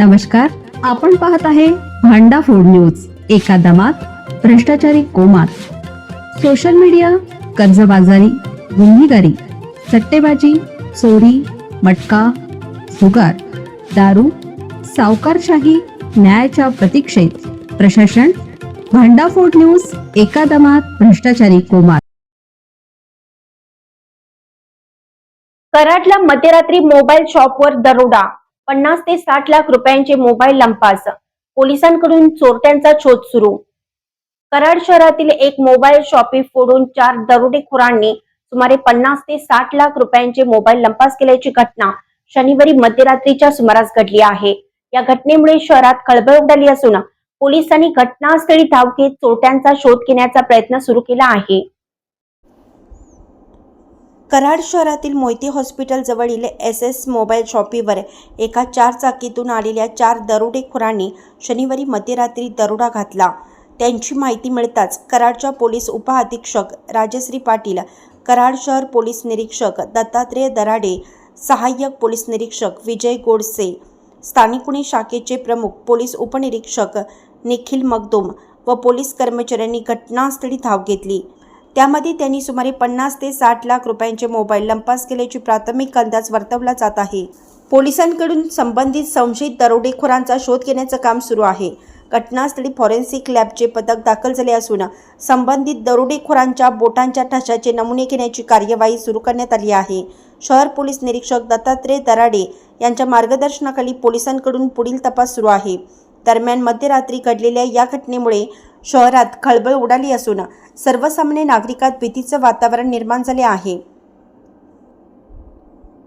नमस्कार, आपण पाहत आहे भांडा फूड न्यूज. एका दमात भ्रष्टाचारी कोमात. सोशल मीडिया, कर्जबाजारी, गुन्हेगारी, सट्टेबाजी, चोरी, मटका, जुगार, दारू, सावकारशाही, न्यायाच्या प्रतीक्षेत प्रशासन. भांडा फूड न्यूज. एका दमात भ्रष्टाचारी कोमात. कराडला मध्यरात्री मोबाईल शॉपवर दरोडा. 50 ते 60 लाख रुपयांचे मोबाईल लंपास. पोलिसांकडून चोरट्यांचा शोध सुरू. कराड शहरातील एक मोबाईल शॉपी फोडून 4 दरोडेखोरांनी सुमारे 50 ते 60 लाख रुपयांचे मोबाईल लंपास केल्याची घटना शनिवारी मध्यरात्रीच्या सुमारास घडली आहे. या घटनेमुळे शहरात खळबळ उडाली असून पोलिसांनी घटनास्थळी धाव घेत चोरट्यांचा शोध घेण्याचा प्रयत्न सुरू केला आहे. कराड शहरातील मोहिते हॉस्पिटल जवळील SS मोबाईल शॉपीवर एका 4 चाकीतून आलेल्या 4 दरोडेखोरांनी शनिवारी मध्यरात्री दरोडा घातला. त्यांची माहिती मिळताच कराडच्या पोलीस उपअधीक्षक राजश्री पाटील, कराड शहर पोलीस निरीक्षक दत्तात्रय दराडे, सहाय्यक पोलीस निरीक्षक विजय गोडसे, स्थानिक गुन्हे शाखेचे प्रमुख पोलीस उपनिरीक्षक निखिल मगदूम व पोलीस कर्मचाऱ्यांनी घटनास्थळी धाव घेतली. त्यामध्ये त्यांनी सुमारे 50 ते 60 लाख रुपयांचे मोबाईल लंपास केल्याची प्राथमिक अंदाज वर्तवला जात आहे. पोलिसांकडून संबंधित संशयित दरोडेखोरांचा शोध घेण्याचं काम सुरू आहे. घटनास्थळी फॉरेन्सिक लॅबचे पथक दाखल झाले असून संबंधित दरोडेखोरांच्या बोटांच्या ठशाचे नमुने घेण्याची कार्यवाही सुरू करण्यात आली आहे. शहर पोलीस निरीक्षक दत्तात्रय दराडे यांच्या मार्गदर्शनाखाली पोलिसांकडून पुढील तपास सुरू आहे. दरम्यान मध्यरात्री घडलेल्या या घटनेमुळे शहरात खळबळ उडाली असून सर्वसामान्य नागरिकात भीतीचं वातावरण निर्माण झाले आहे.